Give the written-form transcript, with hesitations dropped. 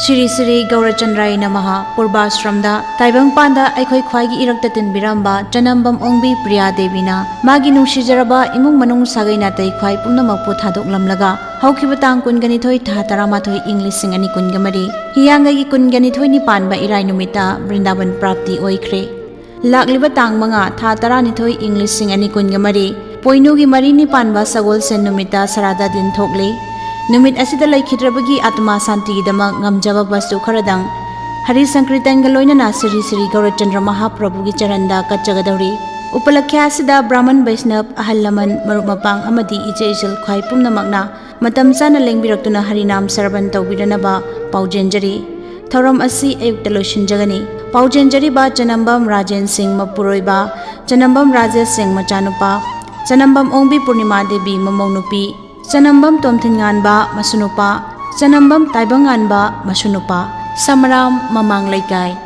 Siri Siri Gaurachandrai Namaha Purbashramda Taibang Panda Aikhoi Khwaigi Iraktatin Biramba Janambam Ongbi Priya Devina Magi Nungsijaraba Imung Manung Sagai Natai Khwai Pumnamakpu Thadok Lamlaga Haukibatang Kunganithoi Tataramathoi English Singani Kungamari Hiyangai Kunganithoi Nipan ba Irai Numita Brindaban Prapti Oikre Laklibatang Manga Tataranithoi English Singani Kungamari Poinugi Marini Panba Sagol Sen Numita Sarada Din Thokle Numit asida laikhidrabagi atma santi gidama ngamjaba bastu kharadang Hari Sankritangal loinana Siri Siri Gaurachandra Mahaprabhu gi charanda kachagadauri Upalakhya asida Brahman Vaishnav Ahallaman Marumapang amadi Icheichil Khwai Pumnamakna matam chana lengbiraktuna Harinam Sarban tawbiranaba paujenjari Thoram asi ayukta loishinjagani paujenjari ba Janambam Rajen Singh Mapuroiba Janambam Rajesh Singh Machanupa Janambam Ongbi Purnima Devi Mamaunupi Janambam Tomthinganba Masunupa Janambam Taibanganba Masunupa Samaram Mamang Laikai